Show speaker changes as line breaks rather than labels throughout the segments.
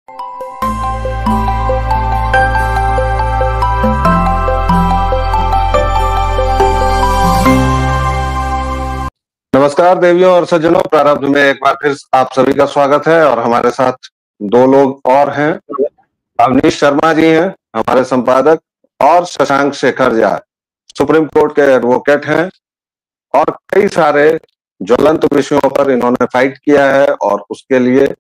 नमस्कार देवियों और सज्जनों, प्रारब्ध में एक बार फिर आप सभी का स्वागत है। और हमारे साथ दो लोग और हैं। अवनीश शर्मा जी हैं हमारे संपादक, और शशांक शेखर झा सुप्रीम कोर्ट के एडवोकेट हैं, और कई सारे ज्वलंत विषयों पर इन्होंने फाइट किया है, और उसके लिए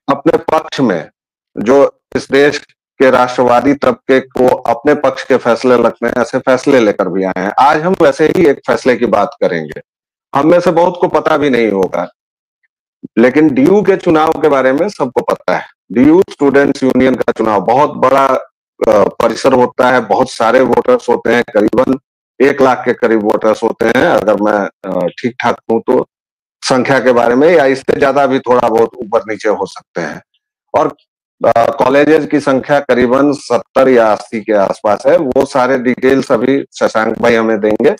अपने पक्ष में जो इस देश के राष्ट्रवादी तबके को अपने पक्ष के फैसले लगते हैं, ऐसे फैसले लेकर भी आए हैं। आज हम वैसे ही एक फैसले की बात करेंगे। हम में से बहुत को पता भी नहीं होगा, लेकिन डीयू के चुनाव के बारे में सबको पता है। डीयू स्टूडेंट्स यूनियन का चुनाव बहुत बड़ा परिसर होता है, बहुत सारे वोटर्स होते हैं, करीबन 1 लाख के करीब वोटर्स होते हैं, अगर मैं ठीक ठाक हूं तो संख्या के बारे में, या इससे ज्यादा भी थोड़ा बहुत ऊपर नीचे हो सकते हैं। और कॉलेजेस की संख्या करीबन 70 या 80 के आसपास है। वो सारे डिटेल्स अभी शशांक भाई हमें देंगे।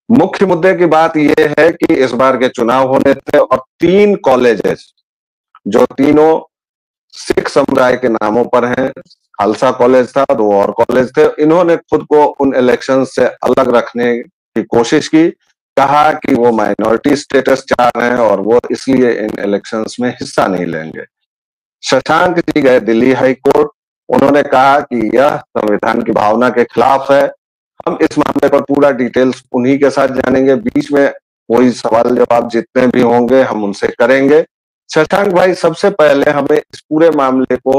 मुख्य मुद्दे की बात यह है कि इस बार के चुनाव होने थे, और 3 कॉलेजेस जो तीनों सिख समुदाय के नामों पर हैं, खालसा कॉलेज था, 2 और कॉलेज थे, इन्होंने खुद को उन इलेक्शन से अलग रखने की कोशिश की। कहा कि वो माइनॉरिटी स्टेटस चाह रहे हैं और वो इसलिए इन इलेक्शंस में हिस्सा नहीं लेंगे। शशांक जी गए दिल्ली हाई कोर्ट। उन्होंने कहा कि यह संविधान की भावना के खिलाफ है। हम इस मामले पर पूरा डिटेल्स उन्हीं के साथ जानेंगे। बीच में कोई सवाल जवाब जितने भी होंगे हम उनसे करेंगे। शशांक भाई, सबसे पहले हमें इस पूरे मामले को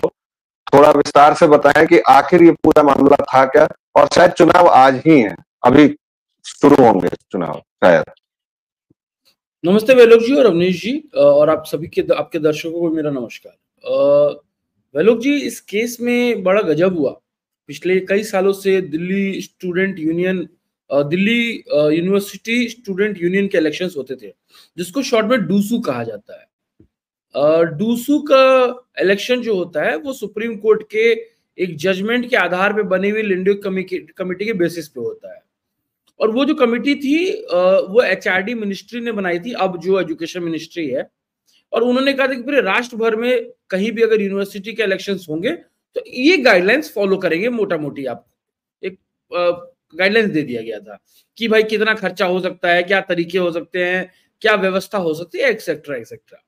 थोड़ा विस्तार से बताएं कि आखिर ये पूरा मामला था क्या, और शायद चुनाव आज ही है, अभी शुरू होंगे चुनाव शायद।
नमस्ते वेलोक जी और अवनीश जी, और आप सभी के आपके दर्शकों को मेरा नमस्कार। वेलोक जी, इस केस में बड़ा गजब हुआ। पिछले कई सालों से Delhi student union, Delhi university student union के इलेक्शंस होते थे, जिसको शॉर्ट में डूसू कहा जाता है। डूसू का इलेक्शन जो होता है वो सुप्रीम कोर्ट के एक जजमेंट के आधार पे बनी हुई लिंडे कमेटी के बेसिस पे होता है। और वो जो कमेटी थी वो एचआरडी मिनिस्ट्री ने बनाई थी, अब जो एजुकेशन मिनिस्ट्री है। और उन्होंने कहा था कि पूरे राष्ट्र भर में कहीं भी अगर यूनिवर्सिटी के इलेक्शंस होंगे तो ये गाइडलाइंस फॉलो करेंगे। मोटा मोटी आपको एक गाइडलाइंस दे दिया गया था कि भाई कितना खर्चा हो सकता है, क्या तरीके हो सकते हैं, क्या व्यवस्था हो सकती है, एक्सेट्रा एक्सेट्रा।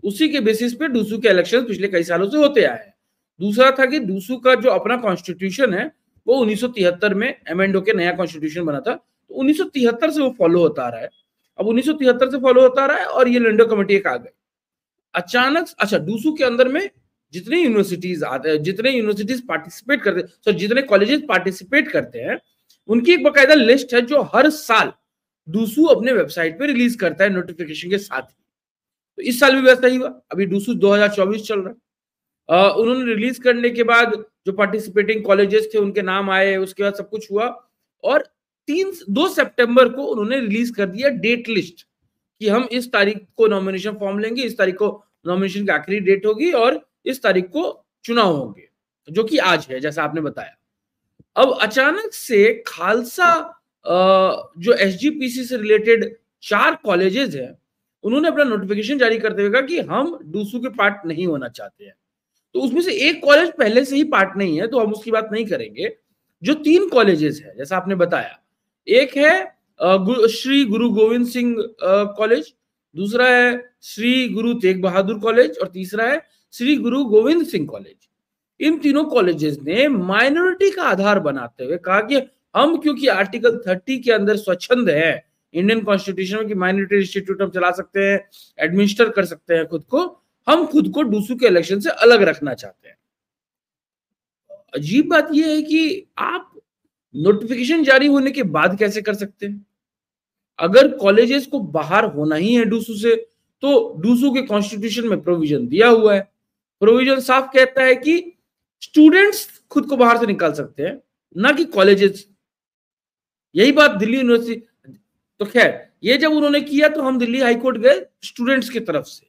उसी के बेसिस पे डूसू के इलेक्शन पिछले कई सालों से होते आए हैं। दूसरा था कि डूसू का जो अपना कॉन्स्टिट्यूशन है वो 1973 में एमेंड होकर नया कॉन्स्टिट्यूशन बना था, तो 1973 से वो फॉलो होता आ रहा है। अब 1973 से फॉलो होता आ रहा है, और ये लिंडो कमेटी एक आ गई अचानक। अच्छा, डूसू के अंदर में जितने यूनिवर्सिटीज आते हैं, जितने यूनिवर्सिटीज पार्टिसिपेट करते हैं, तो जितने कॉलेजेस पार्टिसिपेट करते हैं, उनकी एक बकायदा लिस्ट है जो हर साल डूसू अपने वेबसाइट पे रिलीज करता है नोटिफिकेशन के साथ ही। तो इस साल भी वैसा ही हुआ। अभी डूसू 2024 चल रहा है। उन्होंने रिलीज करने के बाद जो पार्टिसिपेटिंग कॉलेजेस थे उनके नाम आए, उसके बाद सब कुछ हुआ, और 2 सितंबर को उन्होंने रिलीज कर दिया डेट लिस्ट कि हम इस तारीख को नॉमिनेशन फॉर्म लेंगे, इस तारीख को नॉमिनेशन की आखिरी डेट होगी, और इस तारीख को चुनाव होंगे, जो कि आज है जैसा आपने बताया। अब अचानक से खालसा जो एसजीपीसी से रिलेटेड 4 कॉलेजेस हैं, उन्होंने अपना नोटिफिकेशन जारी करते हुए कहा कि हम डूसू के पार्ट नहीं होना चाहते हैं। तो उसमें से एक कॉलेज पहले से ही पार्ट नहीं है, तो हम उसकी बात नहीं करेंगे। जो 3 कॉलेजेस है जैसा आपने बताया, एक है श्री गुरु गोविंद सिंह कॉलेज, दूसरा है श्री गुरु तेग बहादुर कॉलेज, और तीसरा है श्री गुरु गोविंद सिंह कॉलेज। इन तीनों कॉलेजेस ने माइनॉरिटी का आधार बनाते हुए कहा कि हम, क्योंकि आर्टिकल 30 के अंदर स्वच्छंद है इंडियन कॉन्स्टिट्यूशन में कि माइनॉरिटी इंस्टीट्यूट हम चला सकते हैं, एडमिनिस्टर कर सकते हैं खुद को, हम खुद को डूसू के इलेक्शन से अलग रखना चाहते हैं। अजीब बात यह है कि आप नोटिफिकेशन जारी होने के बाद कैसे कर सकते हैं? अगर कॉलेजेस को बाहर होना ही है डूसू से, तो डूसू के कॉन्स्टिट्यूशन में प्रोविजन दिया हुआ है। प्रोविजन साफ कहता है कि स्टूडेंट्स खुद को बाहर से निकाल सकते हैं, ना कि कॉलेजेस। यही बात दिल्ली यूनिवर्सिटी, तो खैर ये जब उन्होंने किया तो हम दिल्ली हाईकोर्ट गए स्टूडेंट्स की तरफ से।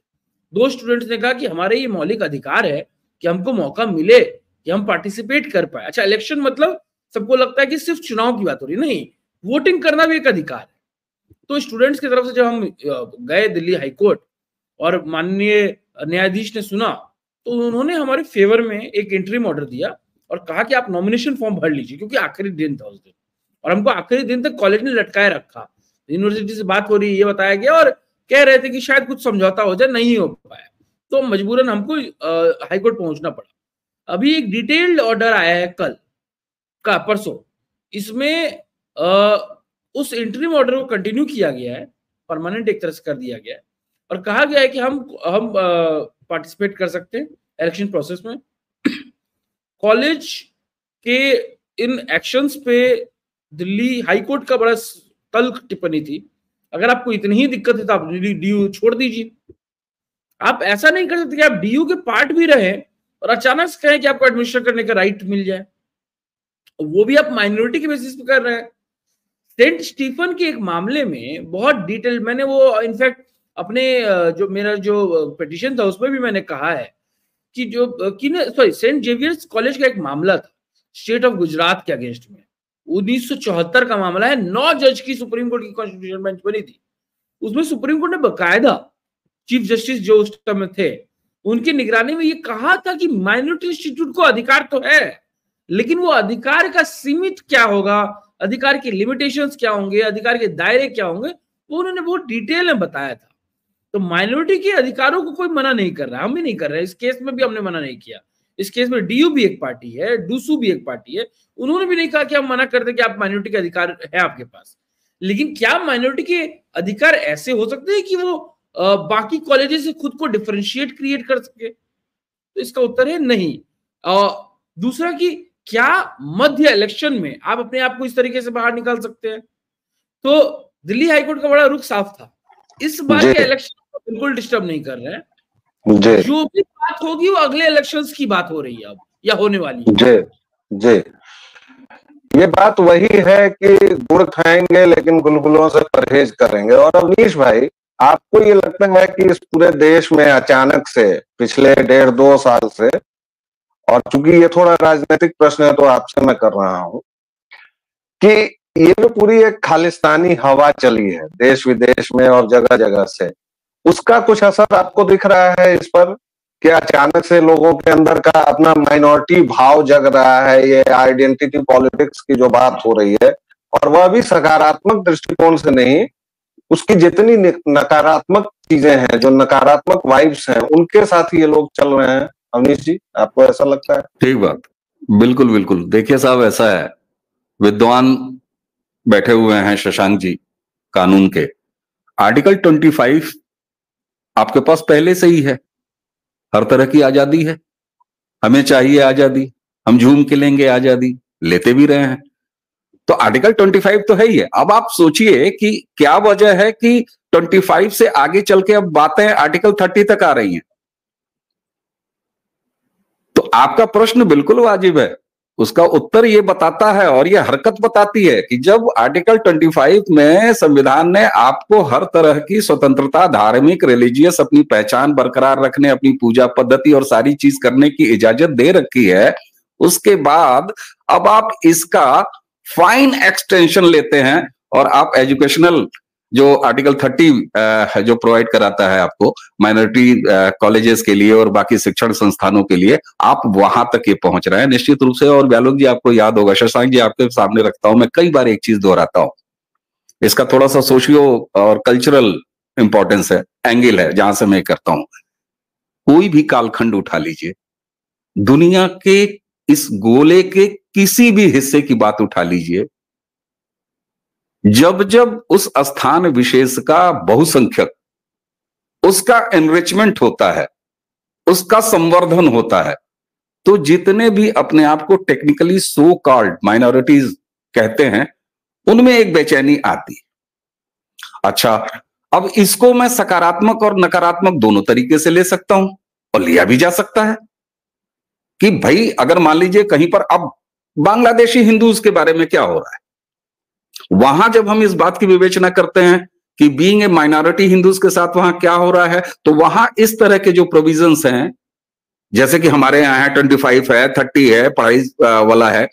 2 स्टूडेंट्स ने कहा कि हमारे ये मौलिक अधिकार है कि हमको मौका मिले कि हम पार्टिसिपेट कर पाए। अच्छा, इलेक्शन मतलब सबको लगता है कि सिर्फ चुनाव की बात हो रही, नहीं, वोटिंग करना भी एक अधिकार है। तो स्टूडेंट्स की तरफ से जब हम गए दिल्ली हाईकोर्ट और माननीय न्यायाधीश ने सुना, तो उन्होंने हमारे फेवर में एक इंटरिम ऑर्डर दिया और कहा कि आप नॉमिनेशन फॉर्म भर लीजिए, क्योंकि आखिरी दिन था उस दिन और हमको आखिरी दिन तक कॉलेज ने लटकाए रखा। यूनिवर्सिटी से बात हो रही है, ये बताया गया और कह रहे थे कि शायद कुछ समझौता हो जाए, नहीं हो पाया, तो मजबूरन हमको हाईकोर्ट पहुंचना पड़ा। अभी एक डिटेल्ड ऑर्डर आया है कल का परसों, इसमें उस इंटरिम ऑर्डर को कंटिन्यू किया गया है, परमानेंट एक तरह से कर दिया गया है और कहा गया है कि हम पार्टिसिपेट कर सकते हैं इलेक्शन प्रोसेस में। कॉलेज के इन एक्शंस पे दिल्ली हाई कोर्ट का बड़ा तल्ख टिप्पणी थी, अगर आपको इतनी ही दिक्कत है तो आप डीयू छोड़ दीजिए। आप ऐसा नहीं कर सकते कि आप डीयू के पार्ट भी रहे और अचानक से कहें कि आपको एडमिशन करने का राइट मिल जाए, वो भी आप माइनॉरिटी के बेसिस पे कर रहे हैं। सेंट स्टीफन के एक मामले में बहुत डिटेल, मैंने वो इनफैक्ट अपने जो मेरा जो पिटीशन था उसमें भी मैंने कहा है कि सेंट जेवियर्स कॉलेज का एक मामला था स्टेट ऑफ गुजरात के अगेंस्ट में, 1974 का मामला है। 9 जज की सुप्रीम कोर्ट की कॉन्स्टिट्यूशन बेंच बनी थी, उसमें सुप्रीम कोर्ट ने बकायदा चीफ जस्टिस जो उस टाइम थे उनकी निगरानी में ये कहा था कि माइनॉरिटी इंस्टीट्यूट को अधिकार तो है, लेकिन वो अधिकार का सीमित क्या होगा, अधिकार की लिमिटेशंस क्या होंगे, अधिकार के दायरे क्या होंगे, वो उन्होंने बहुत डिटेल में बताया था। तो माइनॉरिटी के अधिकारों को कोई मना नहीं कर रहा, हम भी नहीं कर रहे, इस केस में भी हमने मना नहीं किया। इस केस में डीयू भी एक पार्टी है, डूसू भी एक पार्टी है, उन्होंने भी नहीं कहा कि हम मना करते कि आप माइनॉरिटी के अधिकार है आपके पास। लेकिन क्या माइनॉरिटी के अधिकार ऐसे हो सकते हैं कि वो बाकी कॉलेजेस से खुद को डिफरेंशिएट क्रिएट कर सके? तो इसका उत्तर है नहीं। दूसरा कि क्या मध्य इलेक्शन में आप अपने आप को इस तरीके से बाहर निकाल सकते हैं? तो दिल्ली हाईकोर्ट का बड़ा रुख साफ था, इस बार के इलेक्शन को बिल्कुल डिस्टर्ब नहीं कर रहे हैं। जो भी बात होगी वो अगले इलेक्शंस की बात हो रही है अब या होने वाली है।
जी, ये बात वही है कि गुड़ खाएंगे लेकिन गुलगुलों से परहेज करेंगे। और अवनीश भाई, आपको ये लगता है कि इस पूरे देश में अचानक से पिछले 1.5-2 साल से, और चूंकि ये थोड़ा राजनीतिक प्रश्न है तो आपसे मैं कर रहा हूं, कि ये जो पूरी एक खालिस्तानी हवा चली है देश विदेश में और जगह जगह से, उसका कुछ असर आपको दिख रहा है इस पर? कि अचानक से लोगों के अंदर का अपना माइनॉरिटी भाव जग रहा है, ये आइडेंटिटी पॉलिटिक्स की जो बात हो रही है, और वह भी सकारात्मक दृष्टिकोण से नहीं, उसकी जितनी नकारात्मक चीजें हैं, जो नकारात्मक वाइब्स हैं, उनके साथ ये लोग चल रहे हैं। अवनीश जी, आपको ऐसा लगता है?
ठीक बात, बिल्कुल बिल्कुल। देखिए साहब, ऐसा है, विद्वान बैठे हुए हैं शशांक जी कानून के, आर्टिकल 25 आपके पास पहले से ही है, हर तरह की आजादी है, हमें चाहिए आजादी, हम झूम के लेंगे आजादी, लेते भी रहे हैं, तो आर्टिकल 25 तो है ही है। अब आप सोचिए कि क्या वजह है कि 25 से आगे चल के अब बातें आर्टिकल 30 तक आ रही हैं। तो आपका प्रश्न बिल्कुल वाजिब है, उसका उत्तर ये बताता है और ये हरकत बताती है कि जब आर्टिकल 25 में संविधान ने आपको हर तरह की स्वतंत्रता, धार्मिक, रिलीजियस, अपनी पहचान बरकरार रखने, अपनी पूजा पद्धति और सारी चीज करने की इजाजत दे रखी है, उसके बाद अब आप इसका फाइन एक्सटेंशन लेते हैं और आप एजुकेशनल जो आर्टिकल 30 जो प्रोवाइड कराता है आपको माइनॉरिटी कॉलेजेस के लिए और बाकी शिक्षण संस्थानों के लिए, आप वहां तक ये पहुंच रहे हैं निश्चित रूप से। और व्यालोक जी, आपको याद होगा, शशांक जी आपके सामने रखता हूं, मैं कई बार एक चीज दोहराता हूं, इसका थोड़ा सा सोशियो और कल्चरल इंपॉर्टेंस है, एंगल है जहां से मैं करता हूं। कोई भी कालखंड उठा लीजिए, दुनिया के इस गोले के किसी भी हिस्से की बात उठा लीजिए, जब जब उस स्थान विशेष का बहुसंख्यक, उसका एनरिचमेंट होता है, उसका संवर्धन होता है, तो जितने भी अपने आप को टेक्निकली सो कॉल्ड माइनॉरिटीज कहते हैं, उनमें एक बेचैनी आती है। अच्छा, अब इसको मैं सकारात्मक और नकारात्मक दोनों तरीके से ले सकता हूं, और लिया भी जा सकता है कि भाई अगर मान लीजिए कहीं पर, अब बांग्लादेशी हिंदूज के बारे में क्या हो रहा है, वहां जब हम इस बात की विवेचना करते हैं कि बीइंग ए माइनॉरिटी हिंदूज के साथ वहां क्या हो रहा है, तो वहां इस तरह के जो प्रोविजंस हैं, जैसे कि हमारे यहाँ है 25 है, 30 है, पढ़ाई वाला है,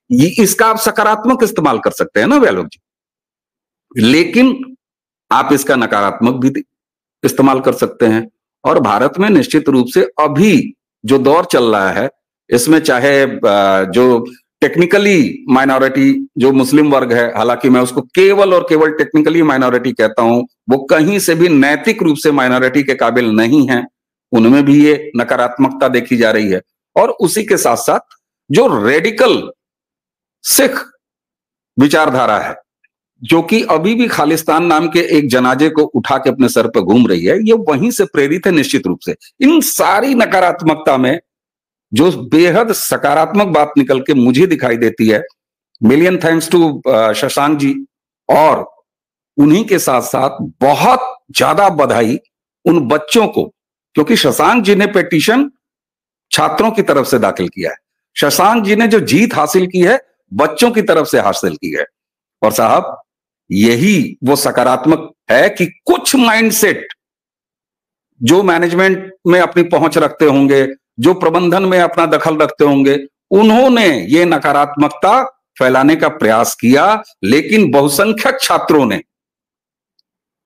ये इसका आप सकारात्मक इस्तेमाल कर सकते हैं ना व्यालोक जी, लेकिन आप इसका नकारात्मक भी इस्तेमाल कर सकते हैं। और भारत में निश्चित रूप से अभी जो दौर चल रहा है, इसमें चाहे जो टेक्निकली माइनॉरिटी जो मुस्लिम वर्ग है, हालांकि मैं उसको केवल और केवल टेक्निकली माइनॉरिटी कहता हूं, वो कहीं से भी नैतिक रूप से माइनॉरिटी के काबिल नहीं है, उनमें भी ये नकारात्मकता देखी जा रही है। और उसी के साथ साथ जो रेडिकल सिख विचारधारा है, जो कि अभी भी खालिस्तान नाम के एक जनाजे को उठा के अपने सर पर घूम रही है, ये वहीं से प्रेरित है निश्चित रूप से। इन सारी नकारात्मकता में जो बेहद सकारात्मक बात निकल के मुझे दिखाई देती है, million thanks to Shashank ji, और उन्हीं के साथ साथ बहुत ज्यादा बधाई उन बच्चों को, क्योंकि शशांक जी ने पिटीशन छात्रों की तरफ से दाखिल किया है। शशांक जी ने जो जीत हासिल की है बच्चों की तरफ से हासिल की है। और साहब, यही वो सकारात्मक है कि कुछ माइंडसेट जो मैनेजमेंट में अपनी पहुंच रखते होंगे, जो प्रबंधन में अपना दखल रखते होंगे, उन्होंने ये नकारात्मकता फैलाने का प्रयास किया, लेकिन बहुसंख्यक छात्रों ने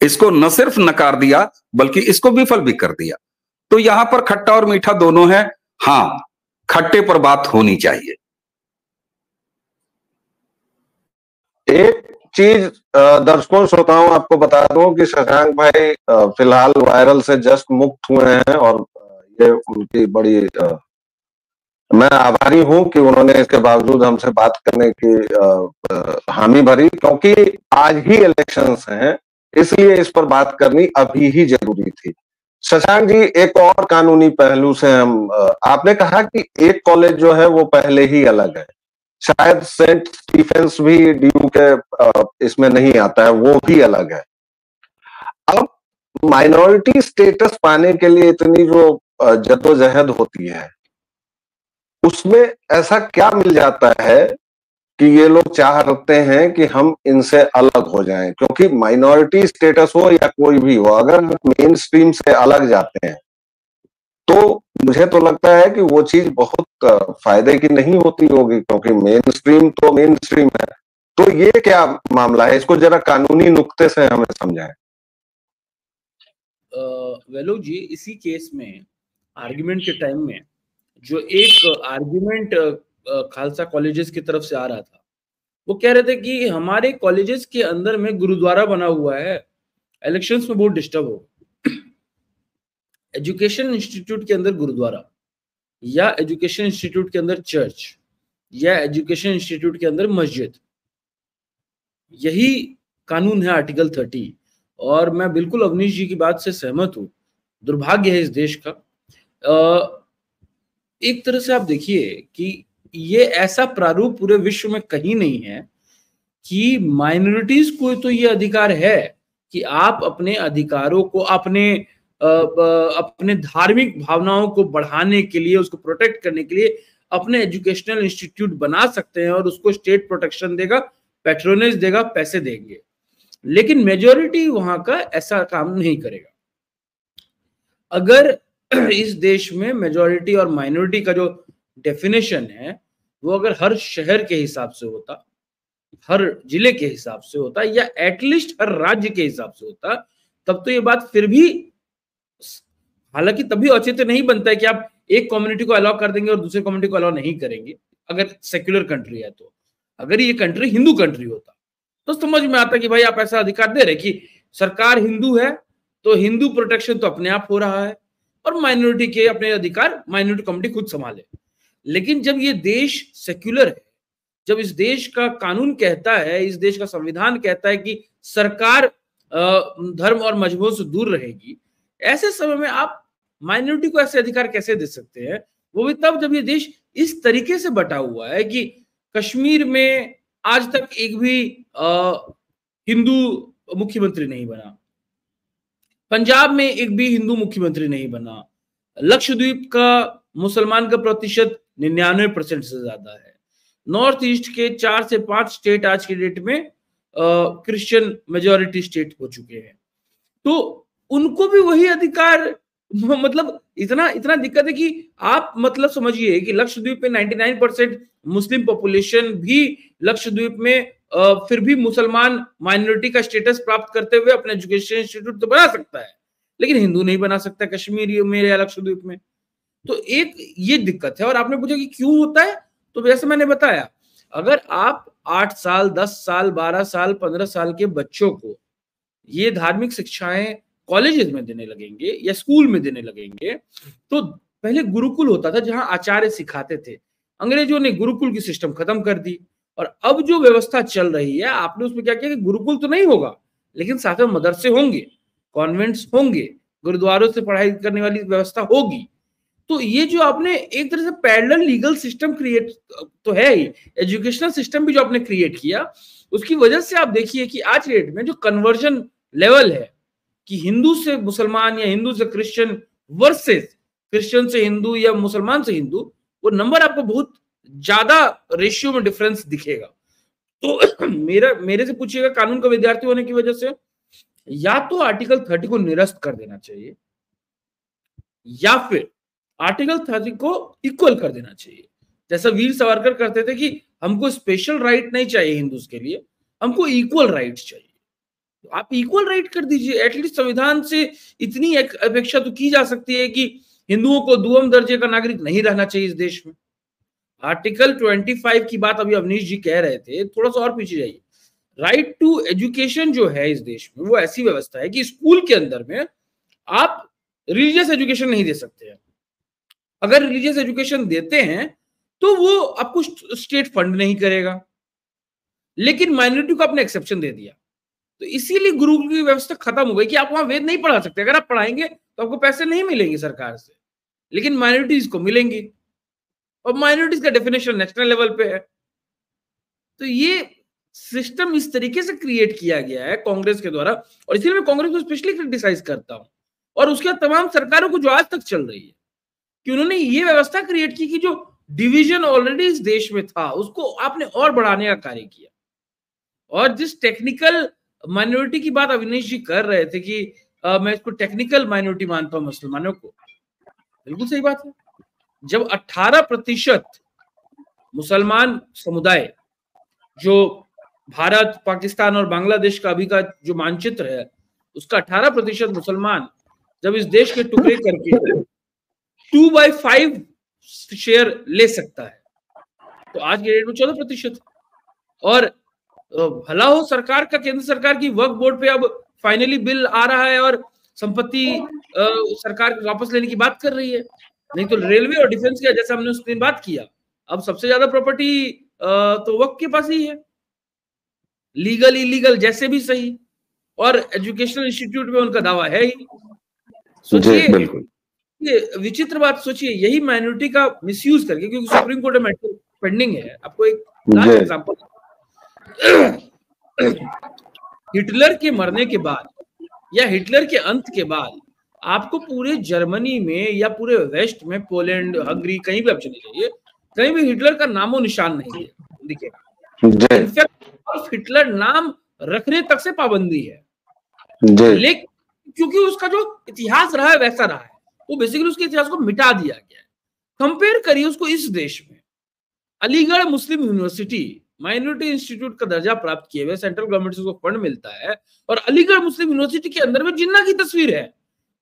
इसको न सिर्फ नकार दिया बल्कि इसको विफल भी कर दिया। तो यहां पर खट्टा और मीठा दोनों है। हां, खट्टे पर बात होनी चाहिए।
एक चीज दर्शकों श्रोताओं आपको बता दूं कि शशांक भाई फिलहाल वायरल से जस्ट मुक्त हुए हैं, और ये उनकी बड़ी मैं आभारी हूं कि उन्होंने इसके बावजूद हमसे बात करने की हामी भरी, क्योंकि आज ही इलेक्शंस हैं, इसलिए इस पर बात करनी अभी ही जरूरी थी। शशांक जी, एक और कानूनी पहलू से हम आपने कहा कि एक कॉलेज जो है वो पहले ही अलग है, शायद सेंट स्टीफेंस भी डीयू के इसमें नहीं आता है, वो भी अलग है। अब माइनॉरिटी स्टेटस पाने के लिए इतनी जो जद्दोजहद होती है, उसमें ऐसा क्या मिल जाता है कि ये लोग चाह रखते हैं कि हम इनसे अलग हो जाएं? क्योंकि माइनॉरिटी स्टेटस हो या कोई भी हो, अगर मेन स्ट्रीम से अलग जाते हैं तो मुझे तो लगता है कि वो चीज बहुत फायदे की नहीं होती होगी, क्योंकि मेन स्ट्रीम तो मेन स्ट्रीम है। तो ये क्या मामला है? इसको जरा कानूनी नुक्ते से हमें समझाएं।
वेलो जी, इसी केस में आर्गुमेंट के टाइम में जो एक आर्गुमेंट खालसा कॉलेजेस की तरफ से आ रहा था, वो कह रहे थे कि हमारे कॉलेजेस के अंदर में गुरुद्वारा बना हुआ है, इलेक्शंस में बहुत डिस्टर्ब हो। एजुकेशन इंस्टीट्यूट के अंदर गुरुद्वारा, या एजुकेशन इंस्टीट्यूट के अंदर चर्च, या एजुकेशन इंस्टीट्यूट के अंदर मस्जिद, यही कानून है आर्टिकल 30। और मैं बिल्कुल अवनीश जी की बात से सहमत हूं। दुर्भाग्य है इस देश का। एक तरह से आप देखिए कि ये ऐसा प्रारूप पूरे विश्व में कहीं नहीं है कि माइनॉरिटीज को तो ये अधिकार है कि आप अपने अधिकारों को, अपने धार्मिक भावनाओं को बढ़ाने के लिए, उसको प्रोटेक्ट करने के लिए अपने एजुकेशनल इंस्टीट्यूट बना सकते हैं, और उसको स्टेट प्रोटेक्शन देगा, पैट्रोनेज देगा, पैसे देंगे। लेकिन मेजॉरिटी वहां का ऐसा काम नहीं करेगा। अगर इस देश में मेजॉरिटी और माइनॉरिटी का जो डेफिनेशन है वो अगर हर शहर के हिसाब से होता, हर जिले के हिसाब से होता, या एटलीस्ट हर राज्य के हिसाब से होता, तब तो ये बात फिर भी, हालांकि तभी औचित्य नहीं बनता है कि आप एक कम्युनिटी को अलाउ कर देंगे और दूसरे कम्युनिटी को अलाउ नहीं करेंगे अगर सेक्युलर कंट्री है तो। अगर ये कंट्री हिंदू कंट्री होता तो समझ में आता कि भाई आप ऐसा अधिकार दे रहे कि सरकार हिंदू है तो हिंदू प्रोटेक्शन तो अपने आप हो रहा है, और माइनॉरिटी के अपने अधिकार माइनॉरिटी कम्युनिटी खुद संभाले। लेकिन जब ये देश सेक्युलर है, जब इस देश का कानून कहता है, इस देश का संविधान कहता है कि सरकार धर्म और मजहबों से दूर रहेगी, ऐसे समय में आप माइनॉरिटी को ऐसे अधिकार कैसे दे सकते हैं? वो भी तब जब ये देश इस तरीके से बटा हुआ है कि कश्मीर में आज तक एक भी हिंदू मुख्यमंत्री नहीं बना, पंजाब में एक भी हिंदू मुख्यमंत्री नहीं बना, लक्षद्वीप का मुसलमान का प्रतिशत 99% से ज्यादा है, नॉर्थ ईस्ट के 4 से 5 स्टेट आज की डेट में क्रिश्चियन मेजॉरिटी स्टेट हो चुके हैं, तो उनको भी वही अधिकार, मतलब इतना दिक्कत है कि आप मतलब समझिए कि लक्षद्वीप में 99% मुस्लिम पॉपुलेशन भी लक्षद्वीप में फिर भी मुसलमान माइनॉरिटी का स्टेटस प्राप्त करते हुए अपने एजुकेशन इंस्टीट्यूट तो बना सकता है, लेकिन हिंदू नहीं बना सकता कश्मीर मेरे लक्षद्वीप में। तो एक ये दिक्कत है। और आपने पूछा कि क्यों होता है, तो जैसे मैंने बताया, अगर आप 8 साल 10 साल 12 साल 15 साल के बच्चों को ये धार्मिक शिक्षाएं कॉलेजेस में देने लगेंगे या स्कूल में देने लगेंगे, तो पहले गुरुकुल होता था जहां आचार्य सिखाते थे, अंग्रेजों ने गुरुकुल की सिस्टम खत्म कर दी। और अब जो व्यवस्था चल रही है, आपने उसमें क्या किया कि गुरुकुल तो नहीं होगा, लेकिन साथ में मदरसे होंगे, कॉन्वेंट्स होंगे, गुरुद्वारों से पढ़ाई करने वाली व्यवस्था होगी। तो ये जो आपने एक तरह से पैरेलल लीगल सिस्टम क्रिएट तो है ही, एजुकेशनल सिस्टम भी जो आपने क्रिएट किया, उसकी वजह से आप देखिए कि आज डेट में जो कन्वर्जन लेवल है कि हिंदू से मुसलमान या हिंदू से क्रिश्चियन वर्सेस क्रिश्चियन से हिंदू या मुसलमान से हिंदू, वो नंबर आपको बहुत ज्यादा रेशियो में डिफरेंस दिखेगा। तो मेरे से पूछिएगा, कानून का विद्यार्थी होने की वजह से या तो आर्टिकल 30 को निरस्त कर देना चाहिए या फिर आर्टिकल 30 को इक्वल कर देना चाहिए। जैसा वीर सावरकर करते थे कि हमको स्पेशल राइट नहीं चाहिए हिंदूज के लिए, हमको इक्वल राइट्स चाहिए। तो आप इक्वल राइट कर दीजिए। एटलीस्ट संविधान से इतनी अपेक्षा तो की जा सकती है कि हिंदुओं को दुर्गम दर्जे का नागरिक नहीं रहना चाहिए इस देश में। आर्टिकल 25 की बात अभी अवनीश जी कह रहे थे, थोड़ा सा और पीछे जाइए। राइट टू एजुकेशन जो है इस देश में, वो ऐसी व्यवस्था है कि स्कूल के अंदर में आप रिलीजियस एजुकेशन नहीं दे सकते हैं। अगर रिलीजियस एजुकेशन देते हैं तो वो आपको स्टेट फंड नहीं करेगा, लेकिन माइनॉरिटी को आपने एक्सेप्शन दे दिया। तो इसीलिए गुरुकुल की व्यवस्था खत्म हो गई कि आप वहां वेद नहीं पढ़ा सकते। अगर आप पढ़ाएंगे तो आपको पैसे नहीं मिलेंगे सरकार से, लेकिन माइनॉरिटीज को मिलेंगी, और माइनॉरिटीज का डेफिनेशन नेशनल लेवल पे है। तो ये सिस्टम इस तरीके से क्रिएट किया गया है कांग्रेस के द्वारा, और इसलिए मैं कांग्रेस को स्पेशली क्रिटिसाइज करता हूं, और उसके बाद तमाम सरकारों को जो आज तक चल रही है, कि उन्होंने ये व्यवस्था क्रिएट की कि जो डिवीजन ऑलरेडी इस देश में था उसको आपने और बढ़ाने का कार्य किया। और जिस टेक्निकल माइनॉरिटी की बात अविनाश जी कर रहे थे कि मैं इसको टेक्निकल माइनॉरिटी मानता हूं मुसलमानों को, बिल्कुल सही बात है। जब 18% मुसलमान समुदाय, जो भारत पाकिस्तान और बांग्लादेश का अभी का जो मानचित्र है उसका 18% मुसलमान जब इस देश के टुकड़े करके 2/5 शेयर ले सकता है, तो आज के डेट में 14%। और भला हो सरकार का, केंद्र सरकार की वक्फ बोर्ड पे अब फाइनली बिल आ रहा है और संपत्ति सरकार वापस लेने की बात कर रही है। नहीं तो रेलवे और डिफेंस का, जैसा हमने उस दिन बात किया, अब सबसे ज्यादा प्रॉपर्टी तो वक्फ के पास ही है, लीगल इलीगल जैसे भी सही। और एजुकेशनल इंस्टीट्यूट में उनका दावा है ही। सोचिए, ये विचित्र बात सोचिए, यही माइनॉरिटी का मिसयूज करके, क्योंकि सुप्रीम कोर्ट में मैटर पेंडिंग है। आपको एक लास्ट एग्जांपल, हिटलर के मरने के बाद या हिटलर के अंत के बाद आपको पूरे जर्मनी में या पूरे वेस्ट में, पोलैंड, हंगरी, कहीं भी आप चले जाइए, कहीं भी हिटलर का नामो निशान नहीं दिखेगा। इनफैक्ट हिटलर नाम रखने तक से पाबंदी है, लेकिन क्योंकि उसका जो इतिहास रहा है वैसा रहा है, वो बेसिकली उसके इतिहास को मिटा दिया गया है। कंपेयर करिए उसको इस देश में, अलीगढ़ मुस्लिम यूनिवर्सिटी माइनॉरिटी इंस्टीट्यूट का दर्जा प्राप्त किए हुए, सेंट्रल गवर्नमेंट से उसको फंड मिलता है, और अलीगढ़ मुस्लिम यूनिवर्सिटी के अंदर में जिन्ना की तस्वीर है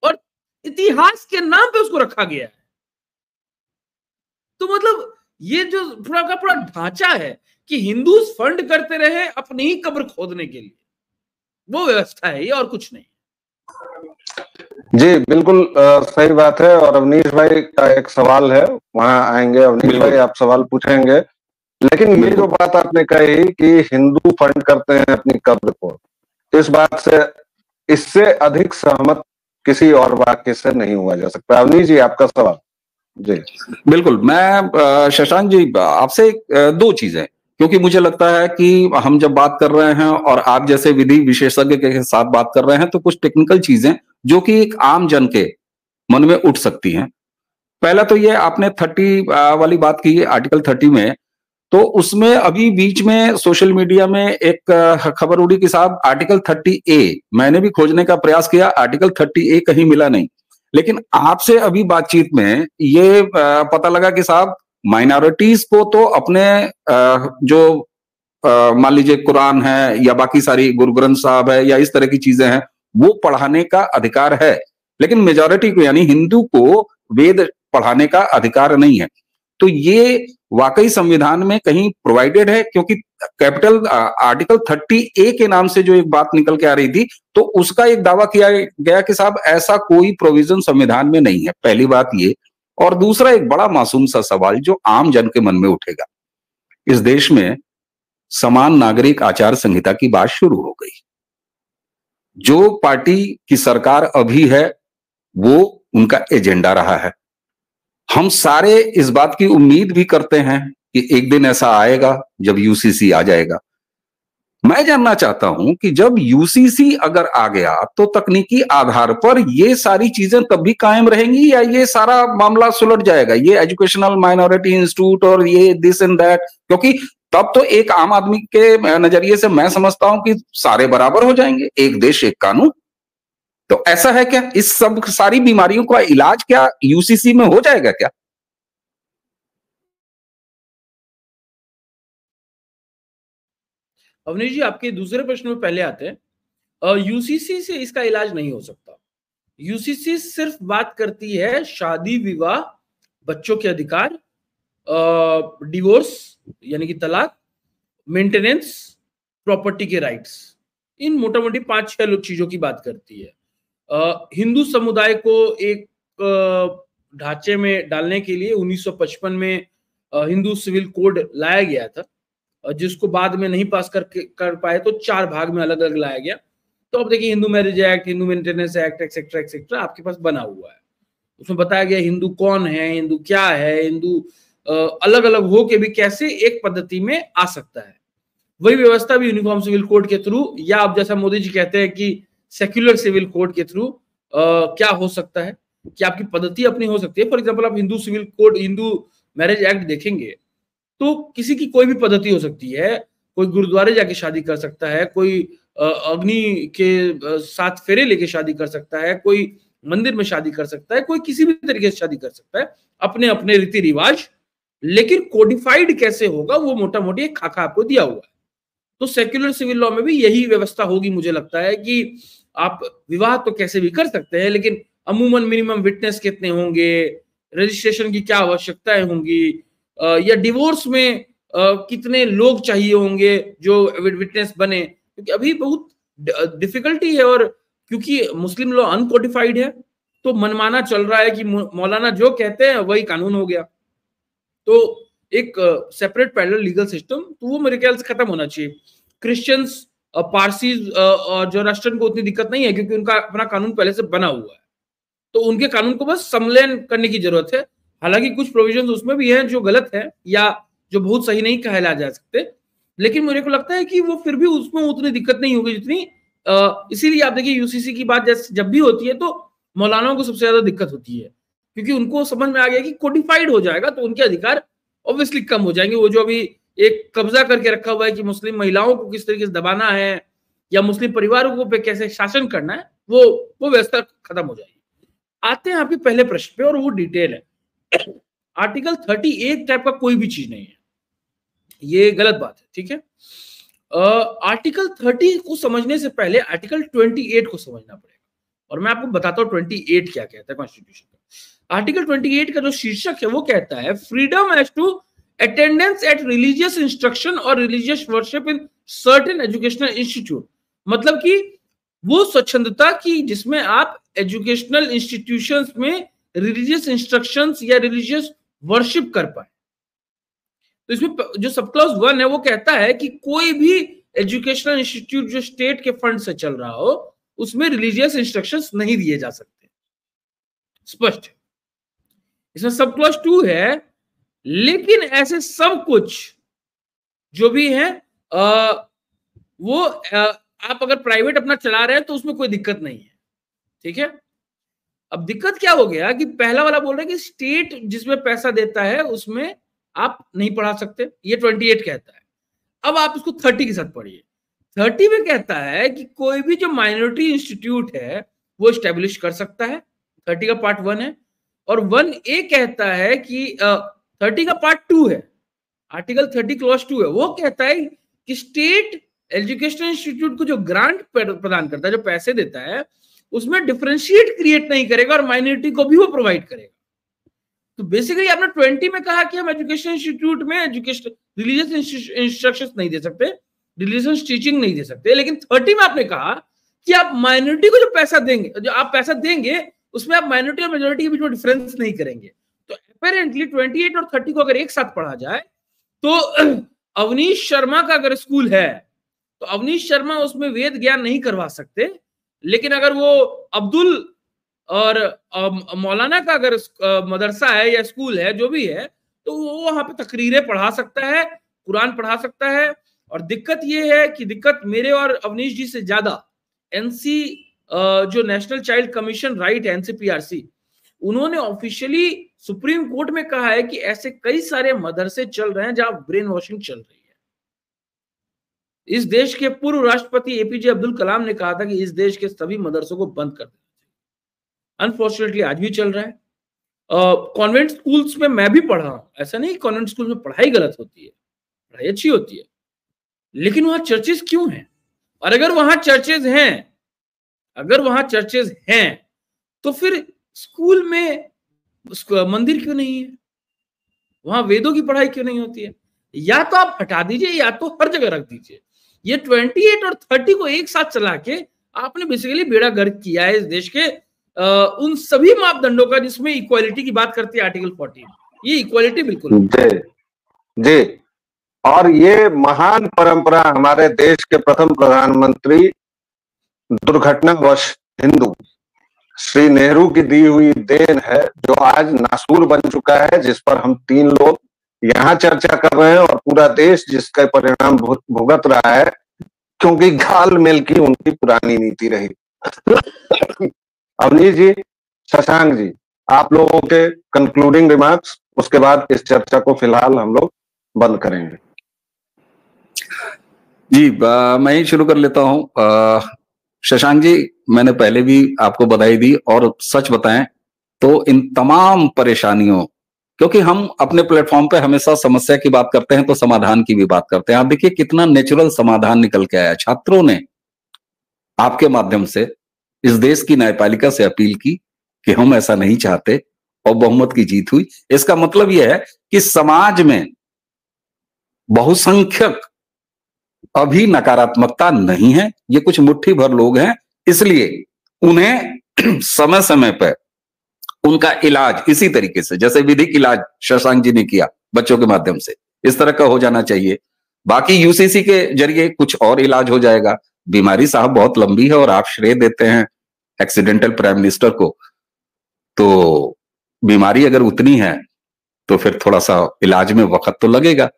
और इतिहास के नाम पे उसको रखा गया है। तो मतलब ये जो पूरा का पूरा ढांचा है कि हिंदू फंड करते रहे अपनी ही कब्र खोदने के लिए, वो व्यवस्था है ये, और कुछ नहीं।
जी बिल्कुल सही बात है। और अवनीश भाई का एक सवाल है, वहां आएंगे अवनीश भाई, आप सवाल पूछेंगे। लेकिन ये जो बात आपने कही कि हिंदू फंड करते हैं अपनी कब्र को, इस बात से, इससे अधिक सहमत किसी और वाक्य से नहीं हुआ जा सकता। अवनीश जी, आपका सवाल। जी
बिल्कुल, मैं शशांक जी आपसे दो चीजें, क्योंकि मुझे लगता है कि हम जब बात कर रहे हैं और आप जैसे विधि विशेषज्ञ के साथ बात कर रहे हैं, तो कुछ टेक्निकल चीजें जो कि एक आम जन के मन में उठ सकती हैं। पहला तो ये, आपने 30 वाली बात की, आर्टिकल 30 में, तो उसमें अभी बीच में सोशल मीडिया में एक खबर उड़ी कि साहब आर्टिकल 30A, मैंने भी खोजने का प्रयास किया, आर्टिकल 30A कहीं मिला नहीं। लेकिन आपसे अभी बातचीत में ये पता लगा कि साहब माइनॉरिटीज को तो अपने जो मान लीजिए कुरान है या बाकी सारी गुरु ग्रंथ साहब है या इस तरह की चीजें हैं, वो पढ़ाने का अधिकार है, लेकिन मेजॉरिटी को यानी हिंदू को वेद पढ़ाने का अधिकार नहीं है। तो ये वाकई संविधान में कहीं प्रोवाइडेड है, क्योंकि कैपिटल आर्टिकल 30A के नाम से जो एक बात निकल के आ रही थी, तो उसका एक दावा किया गया कि साहब ऐसा कोई प्रोविजन संविधान में नहीं है। पहली बात ये। और दूसरा एक बड़ा मासूम सा सवाल जो आम जन के मन में उठेगा, इस देश में समान नागरिक आचार संहिता की बात शुरू हो गई। जो पार्टी की सरकार अभी है वो उनका एजेंडा रहा है। हम सारे इस बात की उम्मीद भी करते हैं कि एक दिन ऐसा आएगा जब यूसीसी आ जाएगा। मैं जानना चाहता हूं कि जब यूसीसी अगर आ गया तो तकनीकी आधार पर ये सारी चीजें तब भी कायम रहेंगी या ये सारा मामला सुलट जाएगा, ये एजुकेशनल माइनॉरिटी इंस्टीट्यूट और ये दिस एंड दैट? क्योंकि तब तो एक आम आदमी के नजरिए से मैं समझता हूं कि सारे बराबर हो जाएंगे, एक देश एक कानून। तो ऐसा है क्या? इस सब सारी बीमारियों का इलाज क्या यूसीसी में हो जाएगा क्या?
अवनीश जी, आपके दूसरे प्रश्न में पहले आते हैं। यूसीसी से इसका इलाज नहीं हो सकता। यूसीसी सिर्फ बात करती है शादी विवाह, बच्चों के अधिकार, डिवोर्स यानी कि तलाक, मेंटेनेंस, प्रॉपर्टी के राइट्स, इन मोटा मोटी 5-6 चीजों की बात करती है। हिंदू समुदाय को एक ढांचे में डालने के लिए 1955 में हिंदू सिविल कोड लाया गया था, जिसको बाद में नहीं पास कर पाए तो 4 भाग में अलग अलग लाया गया। तो अब देखिए, Hindu marriage act, Hindu maintenance act, etcetera etcetera आपके पास बना हुआ है। उसमें बताया गया हिंदू कौन है, हिंदू क्या है, हिंदू अलग अलग हो के भी कैसे एक पद्धति में आ सकता है। वही व्यवस्था भी यूनिफॉर्म सिविल कोड के थ्रू, या आप जैसा मोदी जी कहते हैं कि सेक्युलर सिविल कोड के थ्रू क्या हो सकता है कि आपकी पद्धति अपनी हो सकती है। फॉर एग्जाम्पल, आप Hindu civil code, Hindu marriage act देखेंगे तो किसी की कोई भी पद्धति हो सकती है। कोई गुरुद्वारे जाके शादी कर सकता है, कोई अग्नि के साथ फेरे लेके शादी कर सकता है, कोई मंदिर में शादी कर सकता है, कोई किसी भी तरीके से शादी कर सकता है, अपने अपने रीति रिवाज। लेकिन कोडिफाइड कैसे होगा वो मोटा मोटी एक खाका आपको दिया हुआ है। तो सेक्युलर सिविल लॉ में भी यही व्यवस्था होगी, मुझे लगता है कि आप विवाह तो कैसे भी कर सकते हैं, लेकिन अमूमन मिनिमम विटनेस कितने होंगे, रजिस्ट्रेशन की क्या आवश्यकताएं होंगी, या डिवोर्स में कितने लोग चाहिए होंगे जो विटनेस बने, क्योंकि अभी बहुत डिफिकल्टी है। और क्योंकि मुस्लिम लॉ अनकोडिफाइड है तो मनमाना चल रहा है कि मौलाना जो कहते हैं वही कानून हो गया। तो एक सेपरेट पैरेलल लीगल सिस्टम, तो वो मेरे ख्याल से खत्म होना चाहिए। क्रिश्चियंस, पारसीज और जोरास्ट्रियन को उतनी दिक्कत नहीं है क्योंकि उनका अपना कानून पहले से बना हुआ है, तो उनके कानून को बस संलयन करने की जरूरत है। हालांकि कुछ प्रोविजंस उसमें भी हैं जो गलत है या जो बहुत सही नहीं कहला जा सकते, लेकिन मुझे को लगता है कि वो फिर भी उसमें उतनी दिक्कत नहीं होगी जितनी इसीलिए आप देखिए यूसीसी की बात जब भी होती है तो मौलानाओं को सबसे ज्यादा दिक्कत होती है, क्योंकि उनको समझ में आ गया कि कोडिफाइड हो जाएगा तो उनके अधिकार ऑब्वियसली कम हो जाएंगे। वो जो अभी एक कब्जा करके रखा हुआ है कि मुस्लिम महिलाओं को किस तरीके से दबाना है या मुस्लिम परिवारों पे कैसे शासन करना है, वो व्यवस्था खत्म हो जाएगी। आते हैं आपके पहले प्रश्न पे, और वो डिटेल है। आर्टिकल 38 टाइप का कोई भी चीज नहीं है, ये गलत बात है, ठीक है। आर्टिकल 30 को समझने से पहले आर्टिकल 28 को समझना पड़ेगा, और मैं आपको बताता हूँ 28 क्या कहता है कॉन्स्टिट्यूशन का। आर्टिकल 28 का जो शीर्षक है वो कहता है freedom as to attendance at religious instruction और religious worship in certain educational institute. मतलब कि वो स्वच्छंदता की जिसमें आप एजुकेशनल इंस्टीट्यूशंस में रिलीजियस इंस्ट्रक्शंस या रिलीजियस वर्शिप कर पाए। तो इसमें जो सब क्लॉज 1 है वो कहता है कि कोई भी एजुकेशनल इंस्टीट्यूट जो स्टेट के फंड से चल रहा हो उसमें रिलीजियस इंस्ट्रक्शंस नहीं दिए जा सकते, स्पष्ट है। इसमें सब क्लॉज 2 है, लेकिन ऐसे सब कुछ जो भी है वो आप अगर प्राइवेट अपना चला रहे हैं तो उसमें कोई दिक्कत नहीं है, ठीक है। अब दिक्कत क्या हो गया कि पहला वाला बोल रहा है कि स्टेट जिसमें पैसा देता है उसमें आप नहीं पढ़ा सकते, ये 28 कहता है। अब आप इसको 30 के साथ पढ़िए। 30 में कहता है कि कोई भी जो माइनॉरिटी इंस्टीट्यूट है वो स्टैब्लिश कर सकता है, 30 का पार्ट 1 है। और 1A कहता है कि 30 का पार्ट 2 है, आर्टिकल 30 क्लॉज 2 है, वो कहता है कि स्टेट एजुकेशनल इंस्टीट्यूट को जो ग्रांट प्रदान करता है, जो पैसे देता है, उसमें डिफरेंशिएट क्रिएट नहीं करेगा और माइनॉरिटी को भी वो प्रोवाइड करेगा। तो बेसिकली आपने 20 में कहा कि हम एजुकेशन इंस्टीट्यूट में एजुकेशन रिलीजियस इंस्ट्रक्शंस नहीं दे सकते, रिलीजियस टीचिंग नहीं दे सकते, लेकिन 30 में आपने कहा कि आप माइनॉरिटी को जो पैसा देंगे, जो आप पैसा देंगे उसमें आप माइनॉरिटी और मेजॉरिटी के बीच में डिफरेंस नहीं करेंगे। तो अपेरेंटली 28 और 30 को अगर एक साथ पढ़ा जाए तो अवनीश शर्मा का अगर स्कूल है तो अवनीश शर्मा उसमें वेद ज्ञान नहीं करवा सकते, लेकिन अगर वो अब्दुल और मौलाना का अगर मदरसा है या स्कूल है जो भी है, तो वो वहां पे तकरीरें पढ़ा सकता है, कुरान पढ़ा सकता है। और दिक्कत ये है कि दिक्कत मेरे और अवनीश जी से ज्यादा एनसी जो नेशनल चाइल्ड कमीशन राइट है, एनसीपीआरसी, उन्होंने ऑफिशियली सुप्रीम कोर्ट में कहा है कि ऐसे कई सारे मदरसे चल रहे हैं जहां ब्रेन वॉशिंग चल रही है। इस देश के पूर्व राष्ट्रपति एपीजे अब्दुल कलाम ने कहा था कि इस देश के सभी मदरसों को बंद कर देना चाहिए। अनफॉर्चुनेटली आज भी चल रहा है। कॉन्वेंट स्कूल्स में मैं भी पढ़ा हूं, ऐसा नहीं कॉन्वेंट स्कूल में पढ़ाई गलत होती है, पढ़ाई अच्छी होती है, लेकिन वहां चर्चेस क्यों हैं? और अगर वहां चर्चेस हैं तो फिर स्कूल में मंदिर क्यों नहीं है? वहां वेदों की पढ़ाई क्यों नहीं होती है? या तो आप हटा दीजिए या तो हर जगह रख दीजिए। ये 28 और 30 को एक साथ चला के आपने बेसिकली बेड़ा गर्क किया है इस देश के उन सभी मापदंडों का जिसमें इक्वालिटी की बात करती है आर्टिकल 14। ये इक्वालिटी बिल्कुल
जी। और ये महान परंपरा हमारे देश के प्रथम प्रधानमंत्री दुर्घटनावश हिंदू श्री नेहरू की दी हुई देन है, जो आज नासूर बन चुका है, जिस पर हम 3 लोग यहाँ चर्चा कर रहे हैं और पूरा देश जिसका परिणाम भुगत रहा है, क्योंकि घाल मेल की उनकी पुरानी नीति रही। अवनीश जी, शशांक जी, आप लोगों के कंक्लूडिंग रिमार्क्स, उसके बाद इस चर्चा को फिलहाल हम लोग बंद करेंगे।
जी, मैं ही शुरू कर लेता हूं। शशांक जी, मैंने पहले भी आपको बधाई दी, और सच बताएं तो इन तमाम परेशानियों, क्योंकि हम अपने प्लेटफॉर्म पे हमेशा समस्या की बात करते हैं तो समाधान की भी बात करते हैं। आप देखिए कितना नेचुरल समाधान निकल के आया। छात्रों ने आपके माध्यम से इस देश की न्यायपालिका से अपील की कि हम ऐसा नहीं चाहते, और बहुमत की जीत हुई। इसका मतलब यह है कि समाज में बहुसंख्यक अभी नकारात्मकता नहीं है, ये कुछ मुट्ठी भर लोग हैं, इसलिए उन्हें समय समय पर उनका इलाज इसी तरीके से, जैसे विधिक इलाज शशांक जी ने किया बच्चों के माध्यम से, इस तरह का हो जाना चाहिए। बाकी यूसीसी के जरिए कुछ और इलाज हो जाएगा। बीमारी साहब बहुत लंबी है और आप श्रेय देते हैं एक्सीडेंटल प्राइम मिनिस्टर को, तो बीमारी अगर उतनी है तो फिर थोड़ा सा इलाज में वक्त तो लगेगा।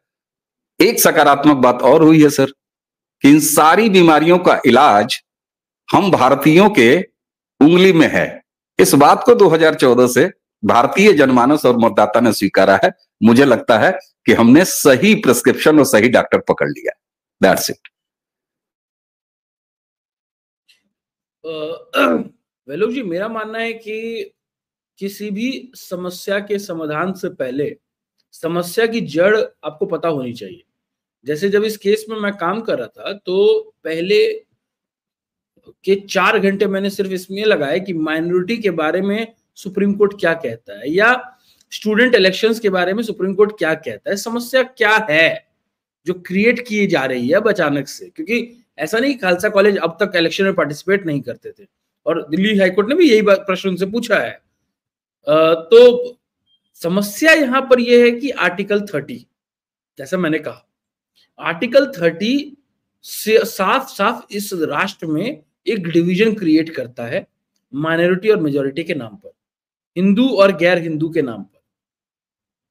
एक सकारात्मक बात और हुई है सर, कि इन सारी बीमारियों का इलाज हम भारतीयों के उंगली में है। इस बात को 2014 से भारतीय जनमानस और मतदाता ने स्वीकारा है। मुझे लगता है कि हमने सही प्रिस्क्रिप्शन और सही डॉक्टर पकड़ लिया। That's it.
वेलोक जी, मेरा मानना है कि किसी भी समस्या के समाधान से पहले समस्या की जड़ आपको पता होनी चाहिए। जैसे जब इस केस में मैं काम कर रहा था तो पहले के 4 घंटे मैंने सिर्फ इसमें लगाया कि माइनॉरिटी के बारे में सुप्रीम कोर्ट क्या कहता है, या स्टूडेंट इलेक्शंस के बारे में सुप्रीम कोर्ट क्या कहता है, समस्या क्या है जो क्रिएट की जा रही है अब अचानक से। क्योंकि ऐसा नहीं, खालसा कॉलेज अब तक इलेक्शन में पार्टिसिपेट नहीं करते थे, और दिल्ली हाईकोर्ट ने भी यही प्रश्न उनसे पूछा है। तो समस्या यहां पर यह है कि आर्टिकल 30, जैसा मैंने कहा, आर्टिकल 30 से साफ साफ इस राष्ट्र में एक डिवीजन क्रिएट करता है माइनॉरिटी और मेजॉरिटी के नाम पर, हिंदू और गैर हिंदू के नाम पर।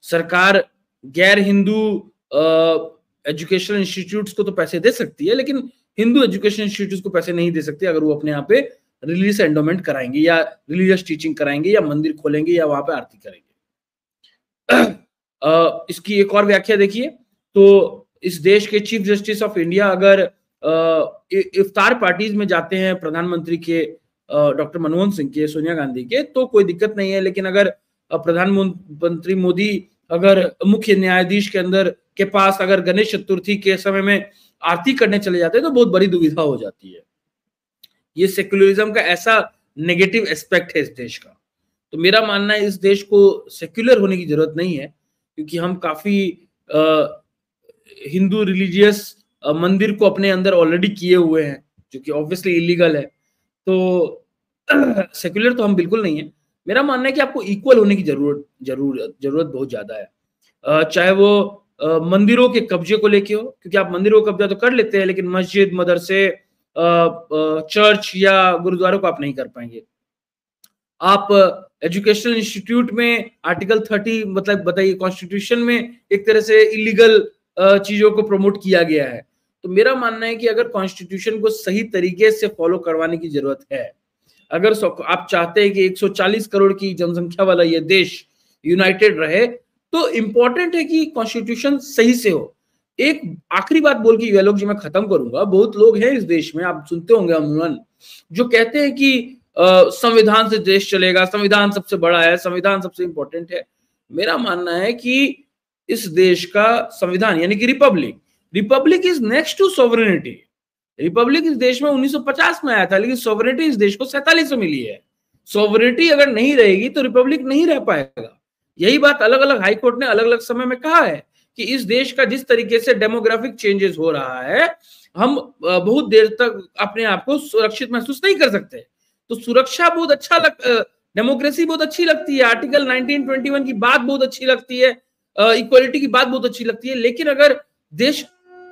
सरकार गैर हिंदू एजुकेशनल इंस्टीट्यूट्स को तो पैसे दे सकती है, लेकिन हिंदू एजुकेशन इंस्टीट्यूट्स को पैसे नहीं दे सकती अगर वो अपने यहाँ पे रिलीजियस एंडोमेंट कराएंगे या रिलीजियस टीचिंग कराएंगे या मंदिर खोलेंगे या वहां पे आरती करेंगे। इसकी एक और व्याख्या देखिए तो इस देश के चीफ जस्टिस ऑफ इंडिया अगर इफ्तार पार्टीज में जाते हैं प्रधानमंत्री के, डॉक्टर मनमोहन सिंह के, सोनिया गांधी के, तो कोई दिक्कत नहीं है, लेकिन अगर प्रधानमंत्री मोदी अगर मुख्य न्यायाधीश के अंदर के पास अगर गणेश चतुर्थी के समय में आरती करने चले जाते हैं तो बहुत बड़ी दुविधा हो जाती है। ये सेक्युलरिज्म का ऐसा नेगेटिव एस्पेक्ट है इस देश का। तो मेरा मानना है इस देश को सेक्युलर होने की जरूरत नहीं है, क्योंकि हम काफी हिंदू रिलीजियस मंदिर को अपने अंदर ऑलरेडी किए हुए हैं, जो कि ऑब्वियसली इलीगल है। तो सेक्युलर तो हम बिल्कुल नहीं है। मेरा मानना है कि आपको इक्वल होने की जरूरत बहुत ज्यादा है, चाहे वो मंदिरों के कब्जे को लेके हो, क्योंकि आप मंदिरों का कब्जा तो कर लेते हैं, लेकिन मस्जिद, मदरसे, चर्च या गुरुद्वारों को आप नहीं कर पाएंगे। आप एजुकेशनल इंस्टीट्यूट में आर्टिकल 30 मतलब बताइए, कॉन्स्टिट्यूशन में एक तरह से इलीगल चीजों को प्रमोट किया गया है। तो मेरा मानना है कि अगर कॉन्स्टिट्यूशन को सही तरीके से फॉलो करवाने की जरूरत है, अगर आप चाहते हैं कि 140 करोड़ की जनसंख्या वाला ये देश यूनाइटेड रहे, तो इंपॉर्टेंट है कि कॉन्स्टिट्यूशन सही से हो। एक आखिरी बात बोल के वेलोक जी मैं खत्म करूंगा। बहुत लोग हैं इस देश में, आप सुनते होंगे अमूमन, जो कहते हैं कि संविधान से देश चलेगा, संविधान सबसे बड़ा है, संविधान सबसे इंपॉर्टेंट है। मेरा मानना है कि इस देश का संविधान यानी कि republic is next to sovereignty. Republic इस देश में 1950 में आया था, लेकिन सॉवरेनिटी इस देश को 47 में मिली है। सॉवरेनिटी अगर नहीं रहेगी तो रिपब्लिक नहीं रह पाएगा। यही बात अलग अलग हाईकोर्ट ने अलग अलग समय में कहा है कि इस देश का जिस तरीके से डेमोग्राफिक चेंजेस हो रहा है, हम बहुत देर तक अपने आप को सुरक्षित महसूस नहीं कर सकते। तो सुरक्षा बहुत अच्छा डेमोक्रेसी बहुत अच्छी लगती है, आर्टिकल 1921 की बात बहुत अच्छी लगती है, इक्वालिटी की बात बहुत अच्छी लगती है, लेकिन अगर देश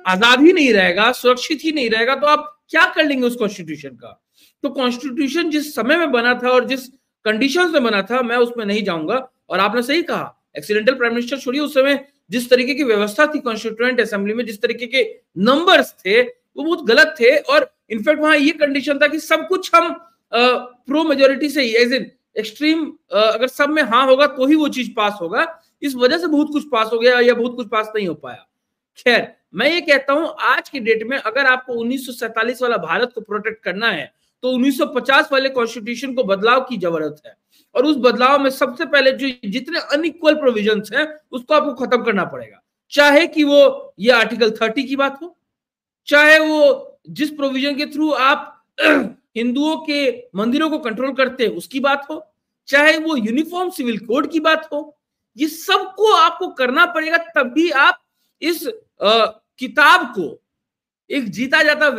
आजाद ही नहीं रहेगा, सुरक्षित ही नहीं रहेगा, तो आप क्या कर लेंगे उस कॉन्स्टिट्यूशन का। तो कॉन्स्टिट्यूशन जिस समय में बना था और जिस कंडीशंस में बना था, मैं उसमें नहीं जाऊंगा। और आपने सही कहा, एक्सीडेंटल प्राइम मिनिस्टर छोड़िए, उस समय जिस तरीके की व्यवस्था थी कॉन्स्टिट्यूएंट असेंबली में, जिस तरीके के नंबर्स थे, वो बहुत गलत थे। और इनफैक्ट वहां ये कंडीशन था कि सब कुछ हम प्रो मेजोरिटी से ही, एज इन एक्सट्रीम, अगर सब में हाँ होगा तो ही वो चीज पास होगा। इस वजह से बहुत कुछ पास हो गया या बहुत कुछ पास नहीं हो पाया। खैर, मैं ये कहता हूं आज की डेट में अगर आपको 1947 वाला भारत को प्रोटेक्ट करना है तो 1950 वाले कॉन्स्टिट्यूशन को बदलाव की जरूरत है। और उस बदलाव में सबसे पहले जो जितने अनइक्वल प्रोविजंस हैं उसको आपको खत्म करना पड़ेगा, चाहे कि वो ये आर्टिकल 30 की बात हो, चाहे वो जिस प्रोविजन के थ्रू आप हिंदुओं के मंदिरों को कंट्रोल करते हैं उसकी बात हो, चाहे वो यूनिफॉर्म सिविल कोड की बात हो। ये सबको आपको करना पड़ेगा, तभी आप इस किताब को एक जीता जाता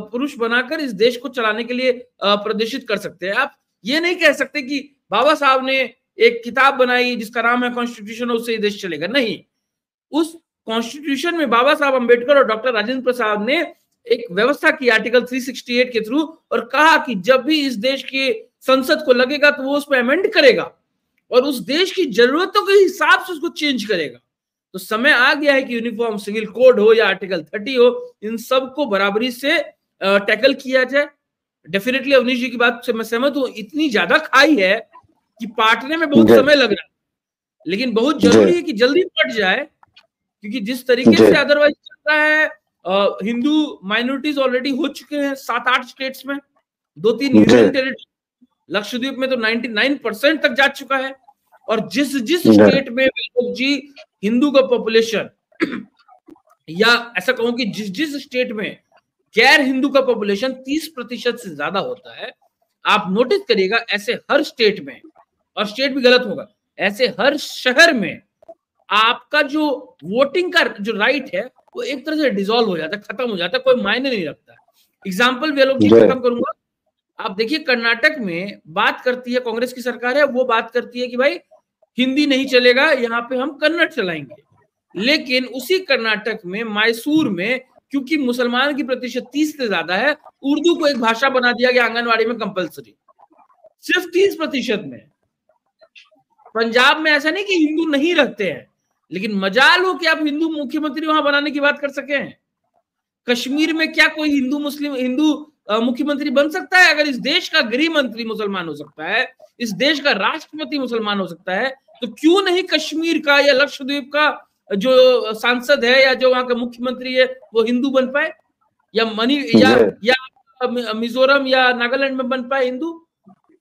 पुरुष बनाकर इस देश को चलाने के लिए प्रदर्शित कर सकते हैं। आप ये नहीं कह सकते कि बाबा साहब ने एक किताब बनाई जिसका नाम है कॉन्स्टिट्यूशन, उससे ये देश चलेगा। नहीं, उस कॉन्स्टिट्यूशन में बाबा साहब अंबेडकर और डॉक्टर राजेंद्र प्रसाद ने एक व्यवस्था की आर्टिकल 368 के थ्रू, और कहा कि जब भी इस देश के संसद को लगेगा तो वो उस पर अमेंड करेगा और उस देश की जरूरतों के हिसाब से उसको चेंज करेगा। तो समय आ गया है कि यूनिफॉर्म सिविल कोड हो या आर्टिकल 30 हो, इन सब को बराबरी से टैकल किया जाए। डेफिनेटली अवनीश जी की बात से मैं सहमत हूं, इतनी ज्यादा खाई है कि पाटने में बहुत समय लग रहा है, लेकिन बहुत जरूरी है कि जल्दी पट जाए, क्योंकि जिस तरीके से अदरवाइज चल रहा है, हिंदू माइनॉरिटीज ऑलरेडी हो चुके हैं 7-8 स्टेट्स में, 2-3 यूनियन टेरिटरी, लक्षद्वीप में तो 99% तक जा चुका है। और जिस स्टेट में जी हिंदू का पॉपुलेशन, या ऐसा कहूं कि जिस स्टेट में गैर हिंदू का पॉपुलेशन 30% से ज्यादा होता है, आप नोटिस करिएगा ऐसे हर स्टेट में, और स्टेट भी गलत होगा, ऐसे हर शहर में आपका जो वोटिंग का जो राइट है वो एक तरह से डिसॉल्व हो जाता है, खत्म हो जाता है, कोई मायने नहीं रखता। एग्जाम्पल वे लोग खत्म करूंगा। आप देखिए कर्नाटक में बात करती है कांग्रेस की सरकार है, वो बात करती है कि भाई हिंदी नहीं चलेगा, यहाँ पे हम कन्नड़ चलाएंगे। लेकिन उसी कर्नाटक में मैसूर में, क्योंकि मुसलमान की प्रतिशत 30 से ज्यादा है, उर्दू को एक भाषा बना दिया गया आंगनवाड़ी में कंपलसरी, सिर्फ 30% में। पंजाब में ऐसा नहीं कि हिंदू नहीं रहते हैं, लेकिन मजाल हो कि आप हिंदू मुख्यमंत्री वहां बनाने की बात कर सके। कश्मीर में क्या कोई हिंदू मुख्यमंत्री बन सकता है? अगर इस देश का गृह मंत्री मुसलमान हो सकता है, इस देश का राष्ट्रपति मुसलमान हो सकता है, तो क्यों नहीं कश्मीर का या लक्षद्वीप का जो सांसद है या जो वहां का मुख्यमंत्री है वो हिंदू बन पाए, या मिजोरम या नागालैंड में बन पाए हिंदू?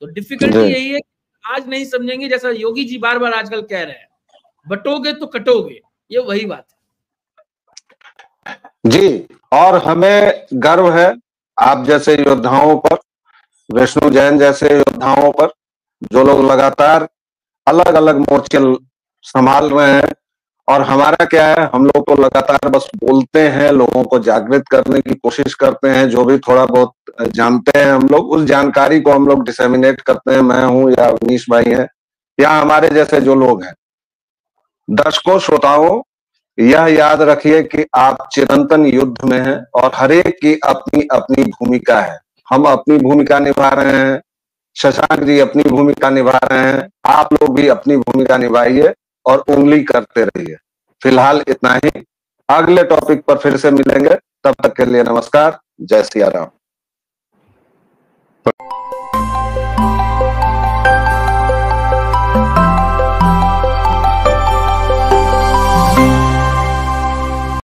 तो डिफिकल्टी यही है, आज नहीं समझेंगे, जैसा योगी जी बार बार आजकल कह रहे हैं, बटोगे तो कटोगे, ये वही बात है
जी। और हमें गर्व है आप जैसे योद्धाओं पर, विष्णु जैन जैसे योद्धाओं पर, जो लोग लगातार अलग अलग मोर्चे संभाल रहे हैं। और हमारा क्या है, हम लोग तो लगातार बस बोलते हैं, लोगों को जागृत करने की कोशिश करते हैं, जो भी थोड़ा बहुत जानते हैं हम लोग उस जानकारी को हम लोग डिसेमिनेट करते हैं। मैं हूं या अवनीश भाई हैं या हमारे जैसे जो लोग हैं। दर्शकों, श्रोताओं, यह याद रखिए कि आप चिरंतन युद्ध में हैं और हर एक की अपनी अपनी भूमिका है। हम अपनी भूमिका निभा रहे हैं, शशांक जी अपनी भूमिका निभा रहे हैं, आप लोग भी अपनी भूमिका निभाइए और उंगली करते रहिए। फिलहाल इतना ही, अगले टॉपिक पर फिर से मिलेंगे, तब तक के लिए नमस्कार, जय सिया राम।